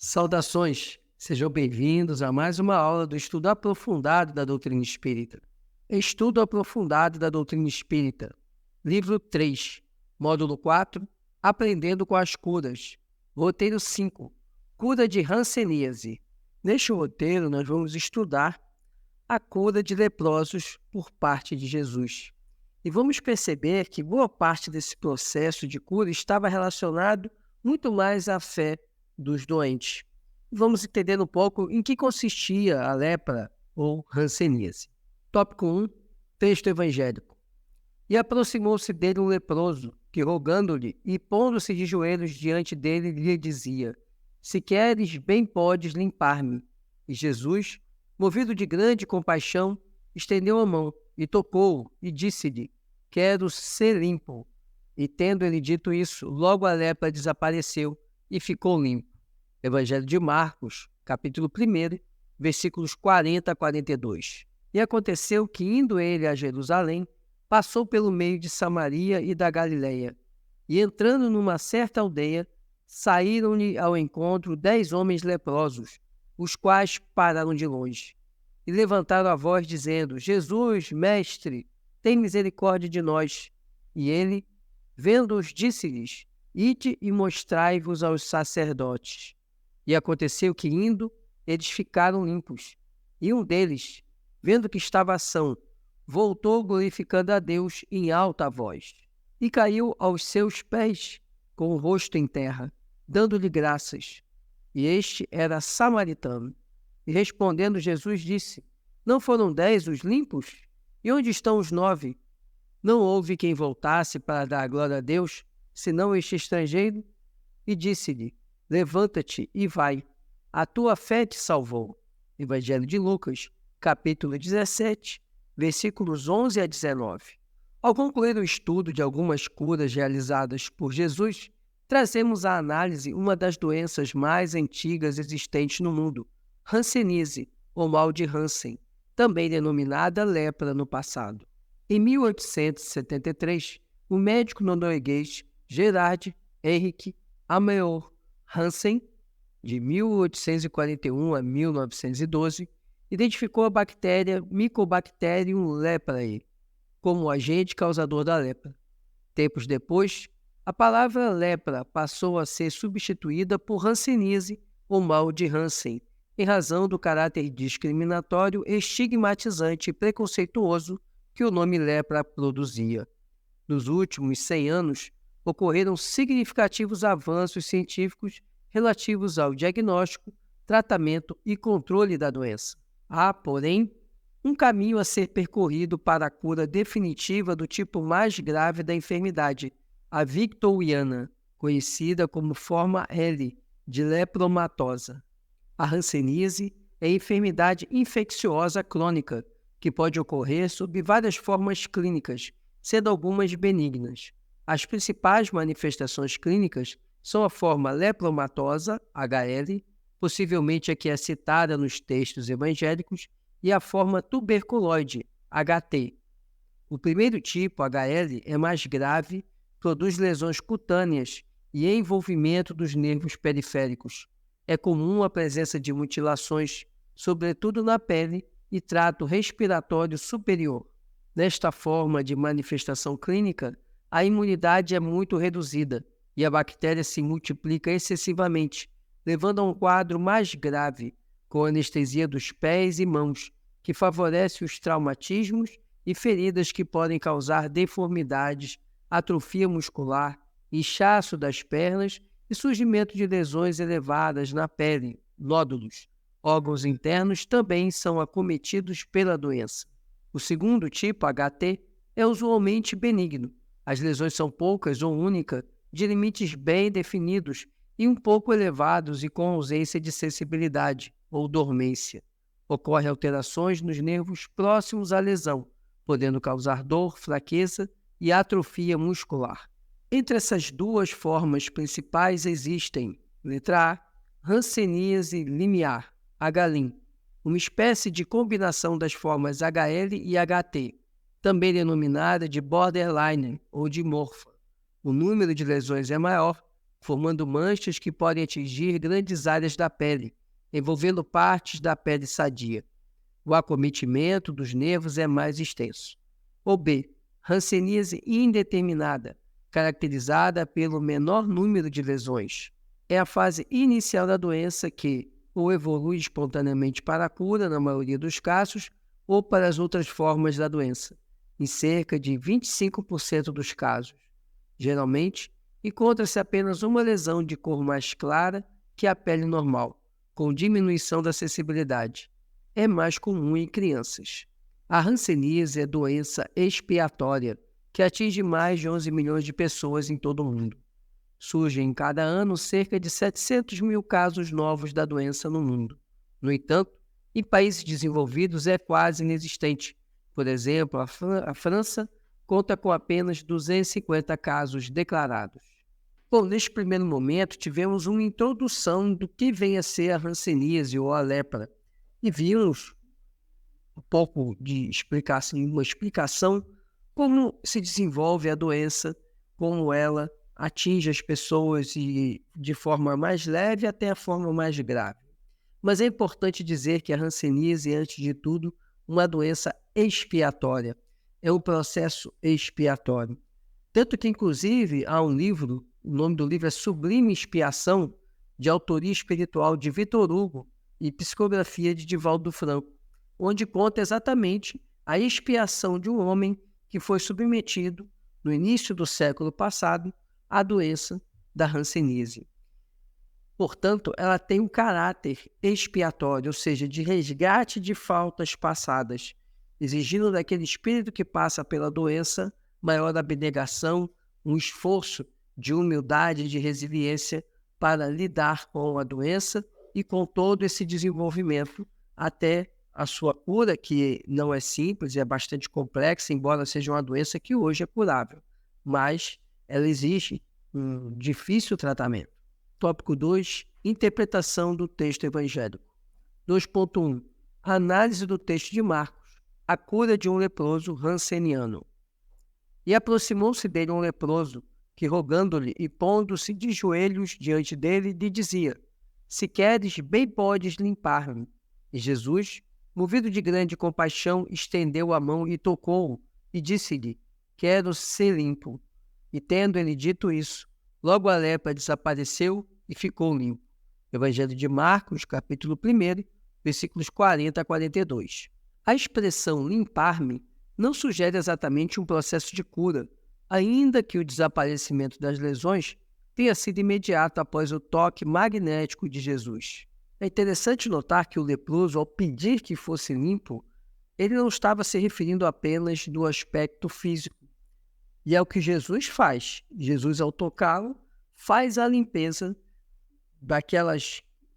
Saudações, sejam bem-vindos a mais uma aula do Estudo Aprofundado da Doutrina Espírita. Estudo Aprofundado da Doutrina Espírita, livro 3, módulo 4, Aprendendo com as Curas, roteiro 5, Cura de Hanseníase. Neste roteiro, nós vamos estudar a cura de leprosos por parte de Jesus. E vamos perceber que boa parte desse processo de cura estava relacionado muito mais à fé dos doentes. Vamos entender um pouco em que consistia a lepra ou hanseníase. Tópico 1, texto evangélico. E aproximou-se dele um leproso, que rogando-lhe e pondo-se de joelhos diante dele, lhe dizia: Se queres, bem podes limpar-me. E Jesus, movido de grande compaixão, estendeu a mão e tocou-o e disse-lhe: Quero ser limpo. E tendo ele dito isso, logo a lepra desapareceu e ficou limpo. Evangelho de Marcos, capítulo 1, versículos 40 a 42. E aconteceu que, indo ele a Jerusalém, passou pelo meio de Samaria e da Galileia. E entrando numa certa aldeia, saíram-lhe ao encontro 10 homens leprosos, os quais pararam de longe. E levantaram a voz, dizendo: Jesus, mestre, tem misericórdia de nós. E ele, vendo-os, disse-lhes: Ide e mostrai-vos aos sacerdotes. E aconteceu que, indo, eles ficaram limpos. E um deles, vendo que estava são, voltou glorificando a Deus em alta voz. E caiu aos seus pés, com o rosto em terra, dando-lhe graças. E este era samaritano. E respondendo Jesus disse: Não foram 10 os limpos? E onde estão os 9? Não houve quem voltasse para dar glória a Deus, senão este estrangeiro? E disse-lhe: Levanta-te e vai, a tua fé te salvou. Evangelho de Lucas, capítulo 17, versículos 11 a 19. Ao concluir o estudo de algumas curas realizadas por Jesus, trazemos à análise uma das doenças mais antigas existentes no mundo, hanseníase, ou mal de Hansen, também denominada lepra no passado. Em 1873, o médico norueguês Gerard Henrik Ameor Hansen, de 1841 a 1912, identificou a bactéria Mycobacterium leprae como o agente causador da lepra. Tempos depois, a palavra lepra passou a ser substituída por hanseníase ou mal de Hansen, em razão do caráter discriminatório, estigmatizante e preconceituoso que o nome lepra produzia. Nos últimos 100 anos, ocorreram significativos avanços científicos relativos ao diagnóstico, tratamento e controle da doença. Há, porém, um caminho a ser percorrido para a cura definitiva do tipo mais grave da enfermidade, a victoriana, conhecida como forma L de lepromatosa. A hanseníase é enfermidade infecciosa crônica, que pode ocorrer sob várias formas clínicas, sendo algumas benignas. As principais manifestações clínicas são a forma lepromatosa, HL, possivelmente a que é citada nos textos evangélicos, e a forma tuberculoide, HT. O primeiro tipo, HL, é mais grave, produz lesões cutâneas e envolvimento dos nervos periféricos. É comum a presença de mutilações, sobretudo na pele, e trato respiratório superior. Nesta forma de manifestação clínica, a imunidade é muito reduzida e a bactéria se multiplica excessivamente, levando a um quadro mais grave, com anestesia dos pés e mãos, que favorece os traumatismos e feridas que podem causar deformidades, atrofia muscular, inchaço das pernas e surgimento de lesões elevadas na pele, nódulos. Órgãos internos também são acometidos pela doença. O segundo tipo, HT, é usualmente benigno. As lesões são poucas ou únicas, de limites bem definidos e um pouco elevados e com ausência de sensibilidade ou dormência. Ocorrem alterações nos nervos próximos à lesão, podendo causar dor, fraqueza e atrofia muscular. Entre essas duas formas principais existem, letra A, hanseníase limiar, HLIM, uma espécie de combinação das formas HL e HT, também denominada de borderline ou dimorfa. O número de lesões é maior, formando manchas que podem atingir grandes áreas da pele, envolvendo partes da pele sadia. O acometimento dos nervos é mais extenso. Ou B, hanseníase indeterminada, caracterizada pelo menor número de lesões. É a fase inicial da doença que ou evolui espontaneamente para a cura, na maioria dos casos, ou para as outras formas da doença, em cerca de 25% dos casos. Geralmente, encontra-se apenas uma lesão de cor mais clara que a pele normal, com diminuição da sensibilidade. É mais comum em crianças. A hanseníase é doença expiatória, que atinge mais de 11 milhões de pessoas em todo o mundo. Surgem em cada ano cerca de 700 mil casos novos da doença no mundo. No entanto, em países desenvolvidos é quase inexistente. Por exemplo, a França conta com apenas 250 casos declarados. Bom, neste primeiro momento, tivemos uma introdução do que vem a ser a hanseníase ou a lepra. E vimos um pouco de uma explicação como se desenvolve a doença, como ela atinge as pessoas de forma mais leve até a forma mais grave. Mas é importante dizer que a hanseníase é, antes de tudo, uma doença expiatória. É um processo expiatório. Tanto que, inclusive, há um livro, o nome do livro é Sublime Expiação, de autoria espiritual de Victor Hugo e psicografia de Divaldo Franco, onde conta exatamente a expiação de um homem que foi submetido, no início do século passado, à doença da hanseníase. Portanto, ela tem um caráter expiatório, ou seja, de resgate de faltas passadas, exigindo daquele espírito que passa pela doença maior abnegação, um esforço de humildade e de resiliência para lidar com a doença e com todo esse desenvolvimento até a sua cura, que não é simples, é bastante complexa, embora seja uma doença que hoje é curável, mas ela exige um difícil tratamento. Tópico 2, interpretação do texto evangélico. 2.1, análise do texto de Marcos, a cura de um leproso hanseniano. E aproximou-se dele um leproso, que rogando-lhe e pondo-se de joelhos diante dele, lhe dizia: se queres, bem podes limpar-me. E Jesus, movido de grande compaixão, estendeu a mão e tocou-o, e disse-lhe: quero ser limpo. E tendo ele dito isso, logo a lepra desapareceu e ficou limpo. Evangelho de Marcos, capítulo 1, versículos 40 a 42. A expressão limpar-me não sugere exatamente um processo de cura, ainda que o desaparecimento das lesões tenha sido imediato após o toque magnético de Jesus. É interessante notar que o leproso, ao pedir que fosse limpo, ele não estava se referindo apenas do aspecto físico. E é o que Jesus faz. Jesus, ao tocá-lo, faz a limpeza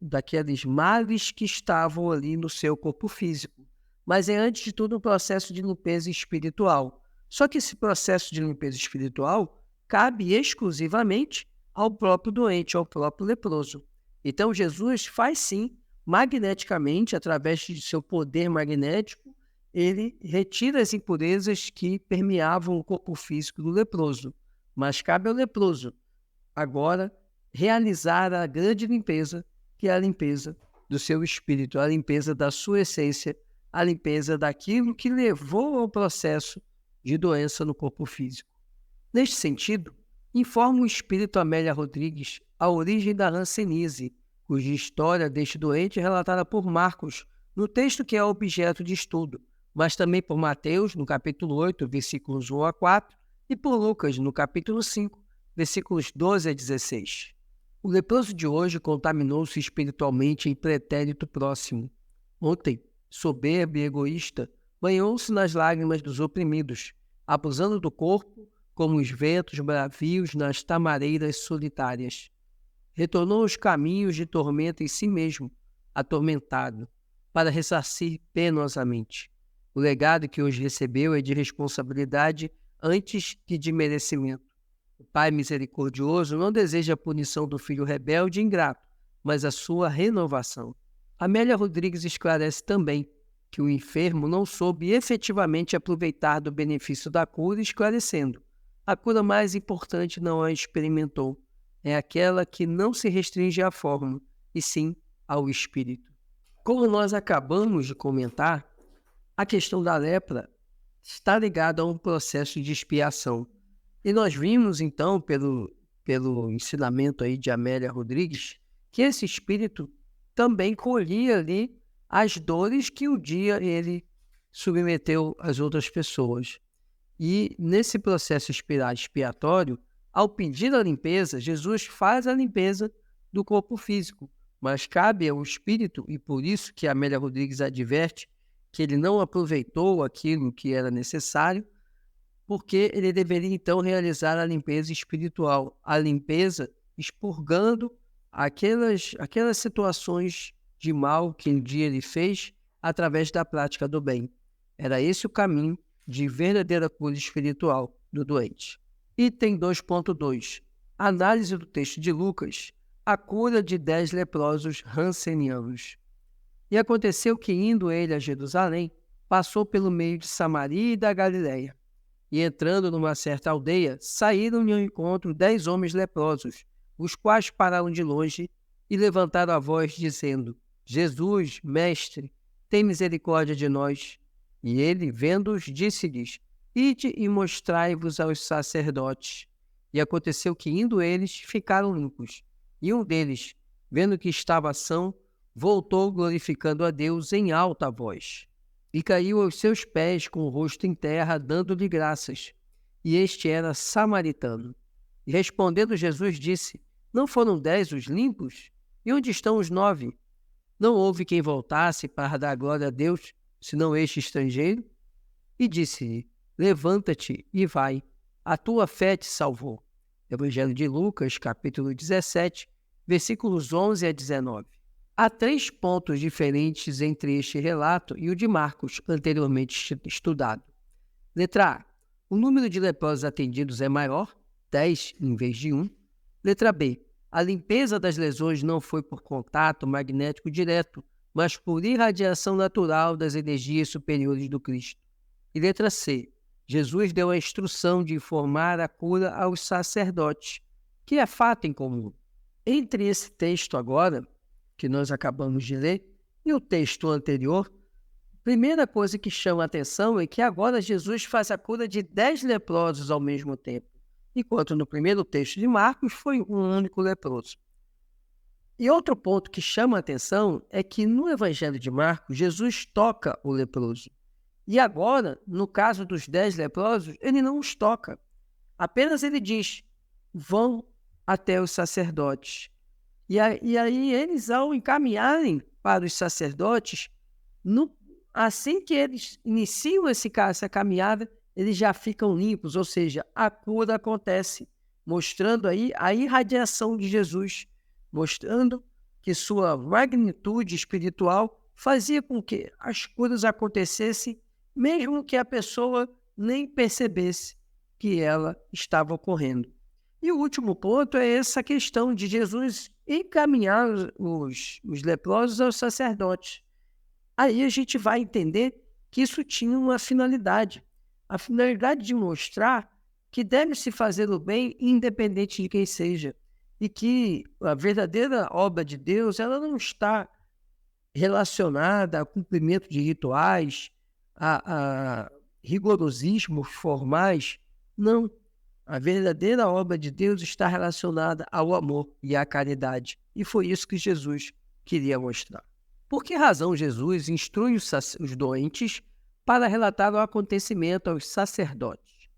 daqueles males que estavam ali no seu corpo físico. Mas é, antes de tudo, um processo de limpeza espiritual. Só que esse processo de limpeza espiritual cabe exclusivamente ao próprio doente, ao próprio leproso. Então, Jesus faz sim, magneticamente, através de seu poder magnético, ele retira as impurezas que permeavam o corpo físico do leproso. Mas cabe ao leproso, agora, realizar a grande limpeza, que é a limpeza do seu espírito, a limpeza da sua essência, a limpeza daquilo que levou ao processo de doença no corpo físico. Neste sentido, informa o espírito Amélia Rodrigues a origem da hanseníase, cuja história deste doente é relatada por Marcos, no texto que é objeto de estudo, mas também por Mateus, no capítulo 8, versículos 1 a 4, e por Lucas, no capítulo 5, versículos 12 a 16. O leproso de hoje contaminou-se espiritualmente em pretérito próximo. Ontem, soberbo e egoísta, banhou-se nas lágrimas dos oprimidos, abusando do corpo como os ventos bravios nas tamareiras solitárias. Retornou aos caminhos de tormento em si mesmo, atormentado, para ressarcir penosamente. O legado que hoje recebeu é de responsabilidade antes que de merecimento. O Pai misericordioso não deseja a punição do filho rebelde e ingrato, mas a sua renovação. Amélia Rodrigues esclarece também que o enfermo não soube efetivamente aproveitar do benefício da cura, esclarecendo: a cura mais importante não a experimentou, é aquela que não se restringe à forma, e sim ao espírito. Como nós acabamos de comentar, a questão da lepra está ligada a um processo de expiação. E nós vimos, então, pelo ensinamento aí de Amélia Rodrigues, que esse espírito também colhia ali as dores que um dia ele submeteu às outras pessoas. E nesse processo expiatório, ao pedir a limpeza, Jesus faz a limpeza do corpo físico, mas cabe ao espírito, e por isso que a Amélia Rodrigues adverte que ele não aproveitou aquilo que era necessário, porque ele deveria então realizar a limpeza espiritual, a limpeza expurgando aquelas situações de mal que um dia ele fez através da prática do bem. Era esse o caminho de verdadeira cura espiritual do doente. Item 2.2. Análise do texto de Lucas, a cura de 10 leprosos rancenianos. E aconteceu que, indo ele a Jerusalém, passou pelo meio de Samaria e da Galiléia. E entrando numa certa aldeia, saíram-lhe ao encontro 10 homens leprosos, os quais pararam de longe e levantaram a voz, dizendo: Jesus, mestre, tem misericórdia de nós. E ele, vendo-os, disse-lhes: Ide e mostrai-vos aos sacerdotes. E aconteceu que, indo eles, ficaram limpos. E um deles, vendo que estava são, voltou glorificando a Deus em alta voz. E caiu aos seus pés com o rosto em terra, dando-lhe graças. E este era samaritano. E respondendo Jesus disse: Não foram 10 os limpos? E onde estão os 9? Não houve quem voltasse para dar glória a Deus, senão este estrangeiro? E disse-lhe: Levanta-te e vai, a tua fé te salvou. Evangelho de Lucas, capítulo 17, versículos 11 a 19. Há 3 pontos diferentes entre este relato e o de Marcos, anteriormente estudado. Letra A. O número de leprosos atendidos é maior, 10 em vez de 1. Letra B. A limpeza das lesões não foi por contato magnético direto, mas por irradiação natural das energias superiores do Cristo. E letra C. Jesus deu a instrução de informar a cura aos sacerdotes, que é fato em comum. Entre esse texto agora, que nós acabamos de ler, e o texto anterior, a primeira coisa que chama a atenção é que agora Jesus faz a cura de 10 leprosos ao mesmo tempo, enquanto no primeiro texto de Marcos foi um único leproso. E outro ponto que chama a atenção é que no Evangelho de Marcos, Jesus toca o leproso. E agora, no caso dos 10 leprosos, ele não os toca. Apenas ele diz: vão até os sacerdotes. E aí eles, ao encaminharem para os sacerdotes, assim que eles iniciam essa caminhada, eles já ficam limpos, ou seja, a cura acontece, mostrando aí a irradiação de Jesus, mostrando que sua magnitude espiritual fazia com que as curas acontecessem, mesmo que a pessoa nem percebesse que ela estava ocorrendo. E o último ponto é essa questão de Jesus encaminhar os leprosos aos sacerdotes. Aí a gente vai entender que isso tinha uma finalidade. A finalidade de mostrar que deve-se fazer o bem independente de quem seja. E que a verdadeira obra de Deus ela não está relacionada a cumprimento de rituais, a rigorosismos formais. Não. A verdadeira obra de Deus está relacionada ao amor e à caridade. E foi isso que Jesus queria mostrar. Por que razão Jesus instrui os doentes para relatar o acontecimento aos sacerdotes?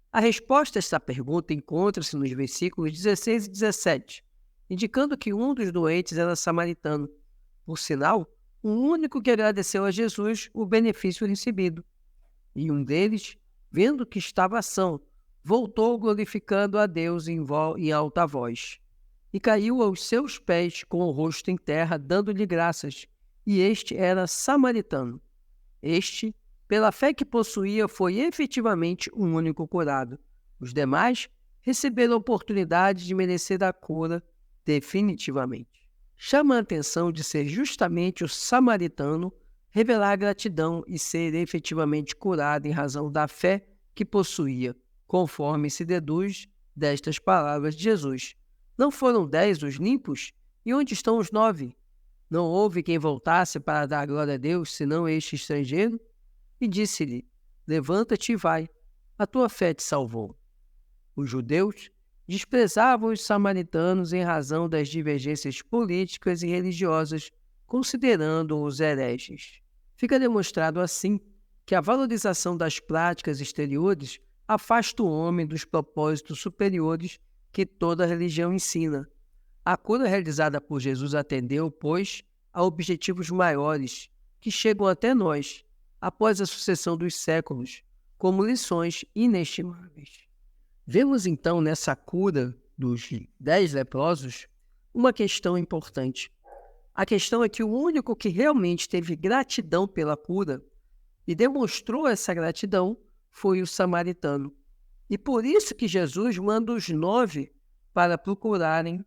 A resposta a essa pergunta encontra-se nos versículos 16 e 17, indicando que um dos doentes era samaritano. Por sinal, o único que agradeceu a Jesus o benefício recebido. E um deles, vendo que estava são, voltou glorificando a Deus em alta voz. E caiu aos seus pés com o rosto em terra, dando-lhe graças. E este era samaritano. Este, pela fé que possuía, foi efetivamente um único curado. Os demais receberam a oportunidade de merecer a cura definitivamente. Chama a atenção de ser justamente o samaritano revelar gratidão e ser efetivamente curado em razão da fé que possuía, conforme se deduz destas palavras de Jesus. Não foram 10 os limpos? E onde estão os 9? Não houve quem voltasse para dar glória a Deus, senão este estrangeiro? E disse-lhe: Levanta-te e vai, a tua fé te salvou. Os judeus desprezavam os samaritanos em razão das divergências políticas e religiosas, considerando-os hereges. Fica demonstrado assim que a valorização das práticas exteriores afasta o homem dos propósitos superiores que toda religião ensina. A cura realizada por Jesus atendeu, pois, a objetivos maiores que chegam até nós, após a sucessão dos séculos, como lições inestimáveis. Vemos então nessa cura dos 10 leprosos uma questão importante. A questão é que o único que realmente teve gratidão pela cura e demonstrou essa gratidão foi o samaritano. E por isso que Jesus manda os 9 para procurarem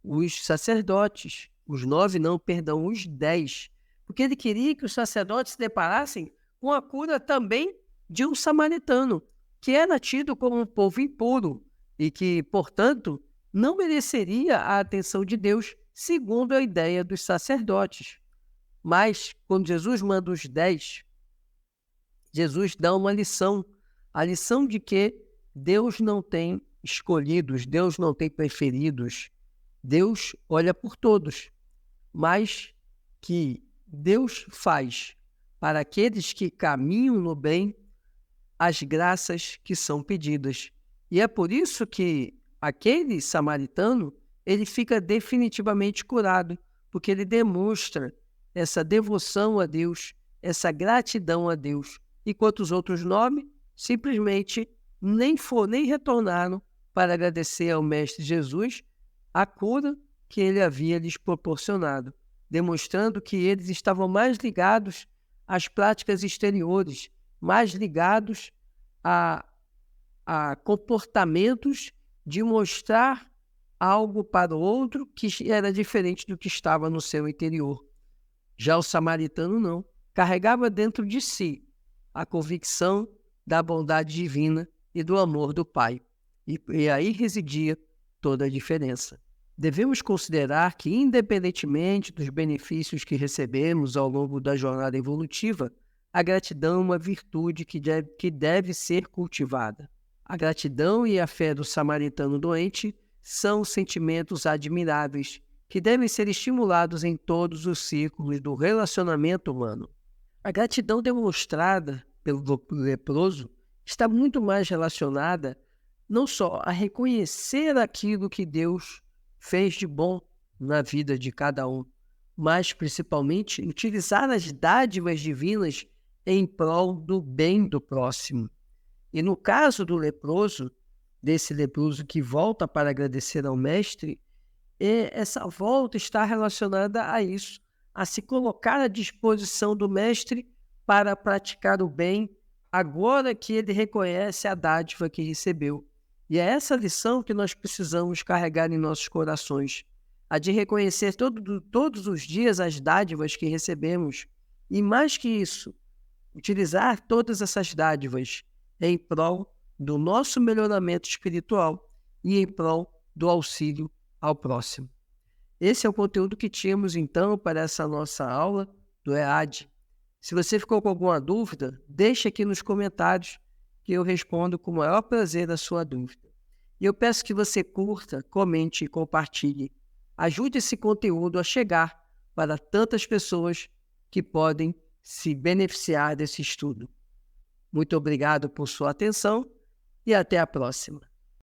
os sacerdotes. Os 9 não, perdão, os 10. Porque ele queria que os sacerdotes se deparassem com a cura também de um samaritano, que era tido como um povo impuro e que, portanto, não mereceria a atenção de Deus, segundo a ideia dos sacerdotes. Mas, quando Jesus manda os 10, Jesus dá uma lição, a lição de que Deus não tem escolhidos, Deus não tem preferidos, Deus olha por todos, mas que Deus faz para aqueles que caminham no bem as graças que são pedidas. E é por isso que aquele samaritano, ele fica definitivamente curado, porque ele demonstra essa devoção a Deus, essa gratidão a Deus. Enquanto os outros 9 simplesmente nem retornaram para agradecer ao Mestre Jesus a cura que ele havia lhes proporcionado, demonstrando que eles estavam mais ligados às práticas exteriores, mais ligados a comportamentos de mostrar algo para o outro que era diferente do que estava no seu interior. Já o samaritano não, carregava dentro de si a convicção da bondade divina e do amor do Pai. E aí residia toda a diferença. Devemos considerar que, independentemente dos benefícios que recebemos ao longo da jornada evolutiva, a gratidão é uma virtude que deve ser cultivada. A gratidão e a fé do samaritano doente são sentimentos admiráveis que devem ser estimulados em todos os círculos do relacionamento humano. A gratidão demonstrada pelo leproso está muito mais relacionada não só a reconhecer aquilo que Deus fez de bom na vida de cada um, mas principalmente utilizar as dádivas divinas em prol do bem do próximo. E no caso do leproso, desse leproso que volta para agradecer ao Mestre, essa volta está relacionada a isso, a se colocar à disposição do Mestre para praticar o bem, agora que ele reconhece a dádiva que recebeu. E é essa lição que nós precisamos carregar em nossos corações, a de reconhecer todos os dias as dádivas que recebemos, e mais que isso, utilizar todas essas dádivas em prol do nosso melhoramento espiritual e em prol do auxílio ao próximo. Esse é o conteúdo que tínhamos, então, para essa nossa aula do EAD. Se você ficou com alguma dúvida, deixe aqui nos comentários que eu respondo com o maior prazer a sua dúvida. E eu peço que você curta, comente e compartilhe. Ajude esse conteúdo a chegar para tantas pessoas que podem se beneficiar desse estudo. Muito obrigado por sua atenção e até a próxima.